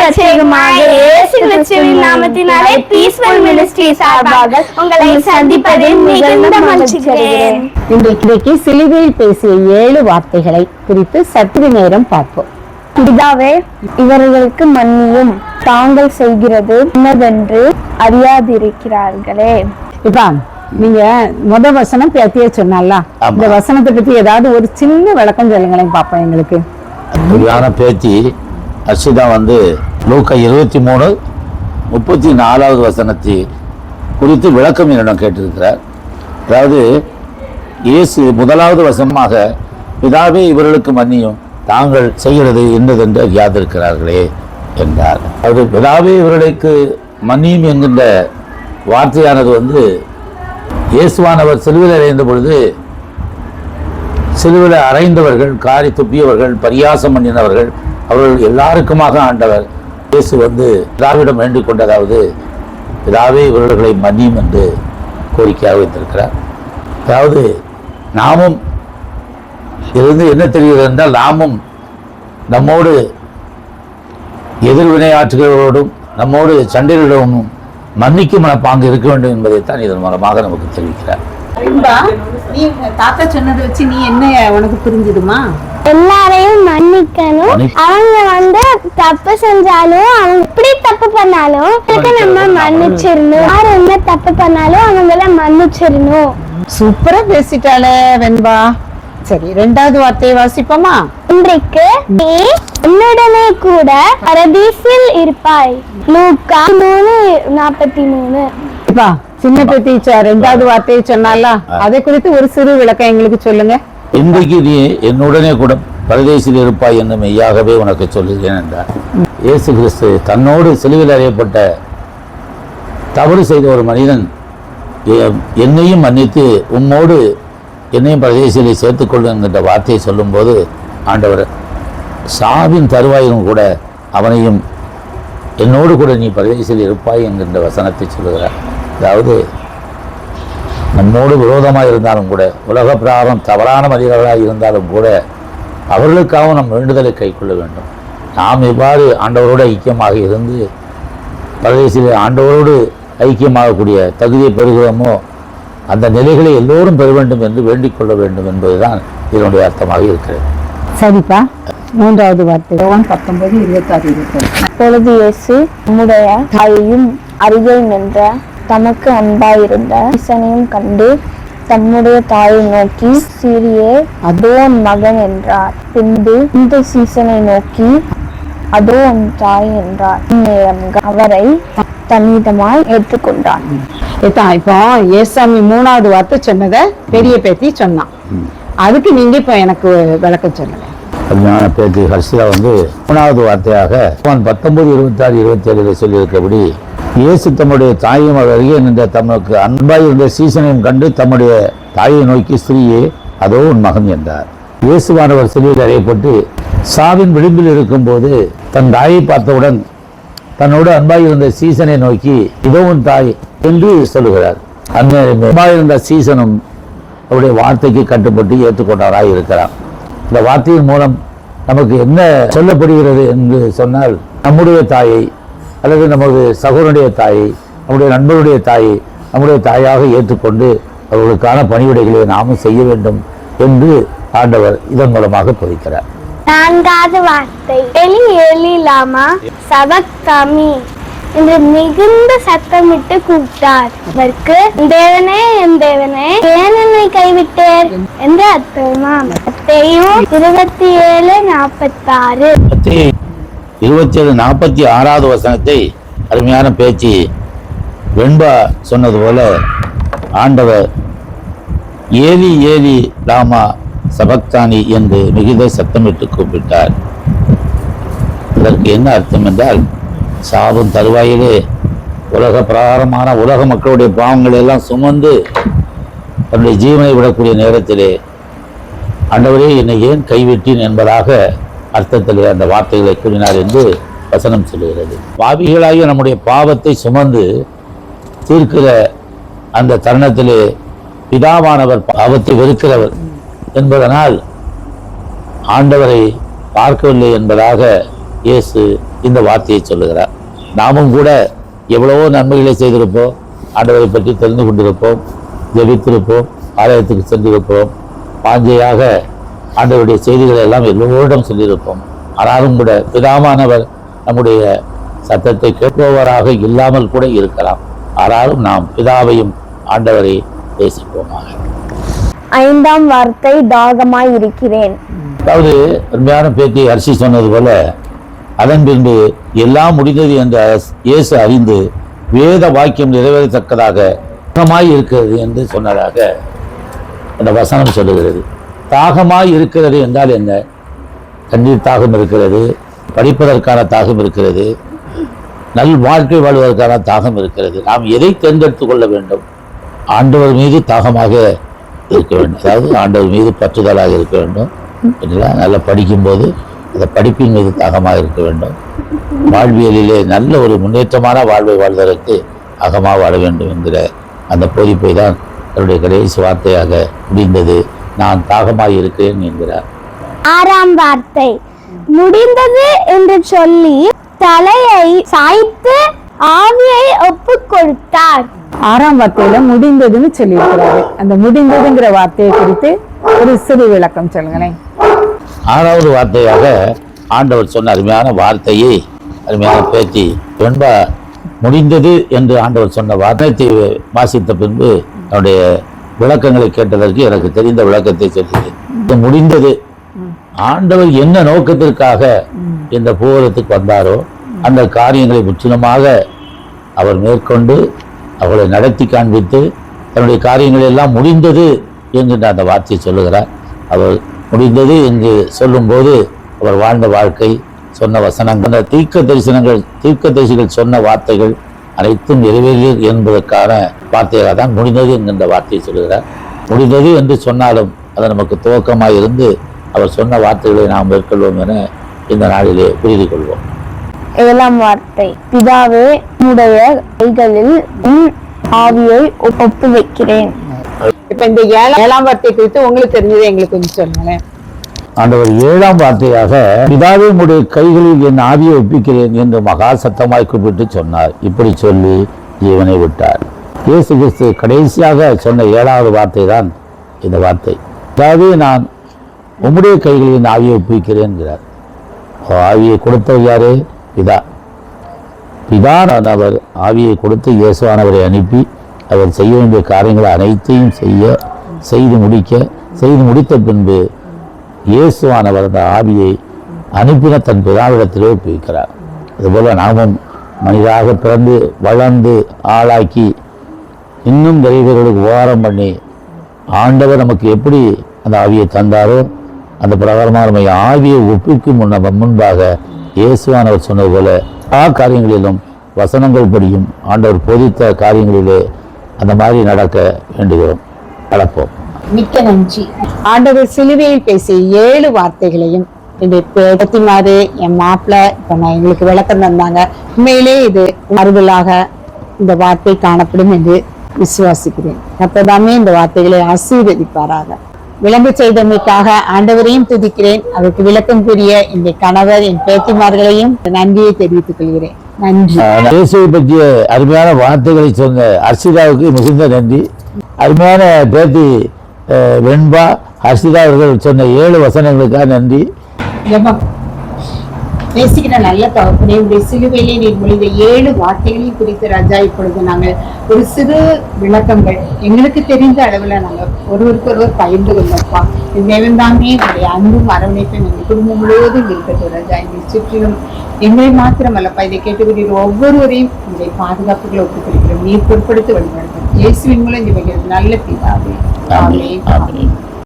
ரட்சகருமாக இயேசு கிறிஸ்துவின் நாமத்தினாலே பீஸ்ஃபுல் மினிஸ்ட்ரி சார்பாக உங்களை சந்திப்பதில் மிகுந்த மகிழ்ச்சிகிறேன். இன்றைக்கு சிலுவையில் பேசிய 7 வார்த்தைகளை குறித்து சற்று நேரம் பார்ப்போம். பிதாவே, இவர்களுக்கு மன்னியும், தாங்கள் செய்கிறது என்னவென்று அறியாதிருக்கிறார்களே. இப்ப நீங்க வசனம் பேத்தியே சொன்னால, இந்த வசனத்தை பத்தி ஏதாவது ஒரு சின்ன விளக்கம் சொல்லுங்களேன் பாப்போம் எங்களுக்கு. பேச்சு அர்ஷிதா லூக்கா 23:34 வசனத்தை குறித்து விளக்கம் என்னிடம் கேட்டிருக்கிறார். அதாவது இயேசு முதலாவது வசனமாக பிதாவே இவர்களுக்கு மன்னியும், தாங்கள் செய்கிறது என்னதென்று அறியாதிருக்கிறார்களே என்றார். அது பிதாவே இவர்களுக்கு மன்னியும் என்கின்ற வார்த்தையானது இயேசுவானவர் சிலுவையில் அறைந்த பொழுது சிலுவையில் அறைந்தவர்கள், காரி துப்பியவர்கள், பரியாசம் பண்ணினவர்கள், அவர்கள் எல்லாருக்குமாக ஆண்டவர் இயேசு பிதாவிடம் வேண்டிக் கொண்டதாவது பிதாவே இவர்களை மன்னியும் என்று கோரிக்கையாக வைத்திருக்கிறார். அதாவது நாமும் இருந்து என்ன தெரிகிறது என்றால், நாமும் நம்மோடு எதிர்வினையாற்றுகிறவரோடும் நம்மோடு சண்டைகளிடமும் மன்னிக்கும் மனப்பாங்கு இருக்க வேண்டும் என்பதைத்தான் இதன் மூலமாக நமக்கு தெரிவிக்கிறார். நீ தாத்தா சொன்னதை வச்சு நீ என்ன உனக்கு புரிஞ்சுதுமா? எல்லாரையும் மன்னிக்கணும். அவங்க தப்பு செஞ்சாலும், அவங்க எப்படி தப்பு பண்ணாலும் நம்ம மன்னிச்சிடணும். யார் என்ன தப்பு பண்ணாலும் அவங்கள மன்னிச்சிடணும். சூப்பரா பேசிட்டாளே வெண்பா. சரி, 2வது வார்த்தையை வாசிப்போமா? இன்றைக்கு நீ என்னுடனே கூட பரதீசில் இருப்பாய். லூக்கா 3:43. சின்ன பேச்சா 2வது வார்த்தையை சொன்னால, அதை குறித்து ஒரு சிறு விளக்கம் எங்களுக்கு சொல்லுங்க. இன்றைக்கு நீ என்னுடனே கூட பரதேசில் இருப்பாய் என்று மெய்யாகவே உனக்கு சொல்லுகிறேன் என்றார். இயேசு கிறிஸ்து தன்னோடு சிலுவையில் அறையப்பட்ட தவறு செய்த ஒரு மனிதன் என்னையும் மன்னித்து உம்மோடு என்னையும் பரதேசிலே சேர்த்துக்கொள்ளும் என்கின்ற வார்த்தையை சொல்லும்போது, ஆண்டவர் சாவின் தருவாயிலும் கூட அவனையும் என்னோடு கூட நீ பரதேசில் இருப்பாய் என்கின்ற வசனத்தை சொல்லுகிறார். அதாவது நம்மோடு விரோதமாக இருந்தாலும் கூட, உலக பிராரம் தவறான மனிதர்களாக இருந்தாலும் கூட, அவர்களுக்காக நம் வேண்டுதலை கை கொள்ள வேண்டும். நாம் எவ்வாறு ஆண்டவரோடு ஐக்கியமாக இருந்து பரதேசிலே ஆண்டவரோடு ஐக்கியமாகக்கூடிய தகுதியை பெறுகிறோமோ, அந்த நிலைகளை எல்லோரும் பெற வேண்டும் என்று வேண்டிக் கொள்ள வேண்டும் என்பதுதான் இதனுடைய அர்த்தமாக இருக்கிறது. சரிப்பா, 3வது வார்த்தை 19:26. அப்பொழுது இயேசு நம்முடைய தாயையும் அருகே நின்ற தமக்கு அன்பாயிருந்த சீசனையும் கண்டு தம்முடைய தாயை நோக்கி, சீரியே, அதோ உன் மகன் என்றார். பின்பு இந்த சீசனை நோக்கி, அதோ உன் தாய் என்றார். இந்நேரம் அவரை தன்னிதமாய் ஏற்றுக்கொண்டார். இப்போ ஏசாமி 3வது வார்த்தை சொன்னதை பெரிய பேத்தி சொன்னான். அதுக்கு நீங்க இப்ப எனக்கு விளக்கம் சொல்லுங்க. அருமையான பேத்தி ஹர்ஷிதா 3வது வார்த்தையாக 19:26-27 சொல்லியிருக்கபடி, இயேசு தம்முடைய தாயும் அருகே நின்ற தமக்கு அன்பாய் இருந்த சீசனையும் கண்டு தம்முடைய தாயை நோக்கி, ஸ்திரீயே, அதோ உன் மகன் என்றார். இயேசுவானவர் சிலுவையில் அறையப்பட்டு சாவின் விளிம்பில் இருக்கும்போது தன் தாயை பார்த்தவுடன் தன்னோடு அன்பாய் இருந்த சீசனை நோக்கி, இதோ உன் தாய் என்று சொல்லுகிறார். அன்பாய் இருந்த சீசனும் அவருடைய வார்த்தைக்கு கட்டுப்பட்டு ஏற்றுக்கொண்டாராய் இருக்கிறார். இந்த வார்த்தையின் மூலம் நமக்கு என்ன சொல்லப்படுகிறது என்று சொன்னால், நம்முடைய தாயை அல்லது நமது சகோதரனுடைய தாயை, நம்முடைய நண்பருடைய தாயை நம்முடைய தாயாக ஏற்றுக்கொண்டு அவர்களுக்கான பணிவிடைகளை நாமும் செய்ய வேண்டும் என்று ஆண்டவர் இதன் மூலமாக போதிக்கிறார். 4வது வார்த்தை எலி எலி லாமா சபக்தாமி என்று மிகுந்த சத்தமிட்டு கூப்பிட்டார். அதற்கு, தேவனே, என் தேவனே, ஏன் என்னை கைவிட்டேன் என்று அர்த்தமாம். மத்தேயு 27:46. 27:46 வசனத்தை அருமையான பேச்சு வெண்பா சொன்னது போல, ஆண்டவர் ஏலி ஏலி லாமா சபக்தானி என்று மிகுந்த சத்தமிட்டு கூப்பிட்டார். அதற்கு என்ன அர்த்தம் என்றால், சாவும் தருவாயிலே உலக பிரகாரமான உலக மக்களுடைய பாவங்களை எல்லாம் சுமந்து தன்னுடைய ஜீவனை விடக்கூடிய நேரத்திலே, ஆண்டவரே, என்னை ஏன் கைவிட்டேன் என்பதாக அர்த்தத்திலே அந்த வார்த்தைகளை கூறினார் என்று வசனம் சொல்லுகிறது. பாவிகளாகிய நம்முடைய பாவத்தை சுமந்து தீர்க்கிற அந்த தருணத்திலே பிதாவானவர் பாவத்தை வெறுக்கிறவர் என்பதனால் ஆண்டவரை பார்க்கவில்லை என்பதாக இயேசு இந்த வார்த்தையை சொல்லுகிறார். நாமும் கூட எவ்வளவோ நன்மைகளை செய்திருப்போம், ஆண்டவரை பற்றி தெரிந்து கொண்டிருப்போம், ஜெபித்திருப்போம், ஆலயத்துக்கு சென்றிருப்போம், வாஞ்சையாக ஆண்டவருடைய செய்திகளை எல்லாம் எல்லோரிடம் சொல்லியிருப்போம். ஆனாலும் கூட பிதாவானவர் நம்முடைய சத்தத்தை கேட்பவராக இல்லாமல் கூட இருக்கலாம். ஆனாலும் நாம் பிதாவையும் ஆண்டவரை நேசிப்போமாக. 5ஆம் வார்த்தை தாகமாய் இருக்கிறேன். அதாவது அருமையான பேத்தி அரிசி சொன்னது போல, அதன் பின்பு எல்லாம் முடிந்தது என்ற இயேசு அறிந்து வேத வாக்கியம் நிறைவேறத்தக்கதாக தாகமாய் இருக்கிறது என்று சொன்னதாக அந்த வசனம் சொல்லுகிறது. தாகமாய் இருக்கிறது என்றால் என்ன? தண்ணீர் தாகம் இருக்கிறது, படிப்பதற்கான தாகம் இருக்கிறது, நல் வாழ்க்கை வாழ்வதற்கான தாகம் இருக்கிறது. நாம் எதை தேர்ந்தெடுத்துக் கொள்ள வேண்டும்? ஆண்டவர் மீது தாகமாக இருக்க வேண்டும், அதாவது ஆண்டவர் மீது பற்றுதலாக இருக்க வேண்டும். நல்லா படிக்கும்போது அந்த படிப்பின் மீது தாகமாக இருக்க வேண்டும். வாழ்வியலிலே நல்ல ஒரு முன்னேற்றமான வாழ்வை வாழ்வதற்கு அகமாக வாழ வேண்டும் என்கிற அந்த போதிப்பை தான் அவருடைய கடைசி வார்த்தையாக முடிந்தது. நான் தாகமாக இருக்கிறேன் என்கிறார். 6ஆம் வார்த்தை முடிந்தது என்று சொல்லி தலையை சாய்த்து ஆவியை ஒப்புக் கொடுத்தார். 6ஆம் வார்த்தையில முடிந்ததுன்னு சொல்லியிருக்கிறாரு. அந்த முடிந்ததுங்கிற வார்த்தையை குறித்து ஒரு சிறு விளக்கம் சொல்லுங்களேன். 6வது வார்த்தையாக ஆண்டவர் சொன்ன அருமையான வார்த்தையை அருமையான பேச்சு வெண்பா முடிந்தது என்று ஆண்டவர் சொன்ன வார்த்தையை வாசித்த பின்பு அவருடைய விளக்கங்களை கேட்டதற்கு எனக்கு தெரிந்த விளக்கத்தை சொல்கிறேன். முடிந்தது. ஆண்டவர் என்ன நோக்கத்திற்காக இந்த பூவரத்துக்கு வந்தாரோ அந்த காரியங்களை முற்றிலுமாக அவர் மேற்கொண்டு அவர்களை நடத்தி காண்பித்து தன்னுடைய காரியங்களை எல்லாம் முடிந்தது என்கின்ற அந்த வார்த்தையை சொல்லுகிறார். அவர் முடிந்தது என்று சொல்லும்போது அவர் வாழ்ந்த வாழ்க்கை, சொன்ன வசனங்கள், அந்த தீர்க்கதரிசிகள் சொன்ன வார்த்தைகள் அனைத்தும் நிறைவேறு என்பதற்கான வார்த்தையாக தான் முடிந்தது என்கின்ற வார்த்தையை சொல்லுகிறார். முடிந்தது என்று சொன்னாலும் அது நமக்கு துவக்கமாக இருந்து அவர் சொன்ன வார்த்தைகளை நாம் மேற்கொள்வோம் என இந்த நாளிலே புரிந்து கொள்வோம். 7ஆம் வார்த்தை பிதாவே உம்முடைய கைகளில் ஆவியை ஒப்பு வைக்கிறேன். இப்ப இந்த 7ஆம் வார்த்தை குறித்து உங்களுக்கு தெரிஞ்சதை எங்களுக்கு கொஞ்சம் சொல்லுங்களேன். ஆண்டவர் 7ஆம் வார்த்தையாக பிதாவே உம்முடைய கைகளில் என் ஆவியை ஒப்பிக்கிறேன் என்று மகா சத்தமாய் கூப்பிட்டு சொன்னார். இப்படி சொல்லி ஜீவனை விட்டார். இயேசு கிறிஸ்து கடைசியாக சொன்ன 7வது வார்த்தை தான் இந்த வார்த்தை. பிதாவே நான் உம்முடைய கைகளில் என் ஆவியை ஒப்பிக்கிறேன் என்கிறார். ஆவியை கொடுத்தவர் யாரு? பிதா. பிதானவர் ஆவியை கொடுத்து இயேசுவானவரை அனுப்பி அவர் செய்ய வேண்டிய காரியங்களை அனைத்தையும் செய்து முடித்த பின்பு இயேசுவானவர் அந்த ஆவியை அனுப்பின தன் பிதாவிடத்திலே ஒப்புவிக்கிறார். அதுபோல நாமும் மனிதராக பிறந்து வளர்ந்து ஆளாக்கி இன்னும் நிறைவேறுகளுக்கு உபகாரம் பண்ணி ஆண்டவர் நமக்கு எப்படி அந்த ஆவியை தந்தாரோ அந்த பிரகாரமாக நம்ம ஆவியை ஒப்பிக்கும் முன்பாக இயேசுவானவர் சொன்னது போல காரியங்களிலும் வசனங்கள் படியும் ஆண்டவர் போதித்த காரியங்களிலே அந்த மாதிரி நடக்க வேண்டுகிறோம். நடப்போம். மிக்க நன்றி. ஆண்டவர் சிலுவையில் பேசிய 7 வார்த்தைகளையும் இந்த பேத்திமாரு என் மாப்பிள்ள இப்ப நான் எங்களுக்கு விளக்கம் தந்தாங்க. உண்மையிலே இது மறுதலாக இந்த வார்த்தை காணப்படும் என்று விசுவாசிக்கிறேன். அப்பதாமே இந்த வார்த்தைகளை ஆசீர்வதிப்பாராக. விளங்க செய்தமைக்காக ஆண்டவரையும் துதிக்கிறேன். அதற்கு விளக்கம் கூறிய இந்த கணவர் என் பேத்திமார்களையும் நன்றியை தெரிவித்துக் கொள்கிறேன். நன்றி. இயேசுவை பற்றிய அருமையான வார்த்தைகளை சொன்ன ஹர்ஷிதாவுக்கு மிகுந்த நன்றி. அருமையான பேத்தி வெண்பா ஹர்ஷிதா அவர்கள் சொன்ன 7 வசனங்களுக்காக நன்றி. நேசிக்கிற நல்ல தகப்பனே, உடைய சிலுவையிலே நீர் மொழிந்த 7 வார்த்தைகளையும் குறித்து ராஜா இப்பொழுது நாங்கள் ஒரு சிறு விளக்கங்கள் எங்களுக்கு தெரிந்த அளவுல நாங்கள் ஒருவருக்கொருவர் பகிர்ந்து கொண்டோம்ப்பா. தேவன்தாமே உடைய அன்பும் அரவணைப்பும் எங்கள் குடும்பம் முழுவதும் இருக்கட்டும் ராஜா. இதை சுற்றிலும் எங்களை மாத்திரமல்லப்பா, இதை கேட்டுக்கொண்டு ஒவ்வொருவரையும் உங்களுடைய பாதுகாப்புகளை ஒப்புக்கொடுக்கிறோம். நீர் பொருட்படுத்தி வழிபடுத்தும் இயேசுவின் மூலம் இந்த நல்ல பிதாவே. ஆமென்.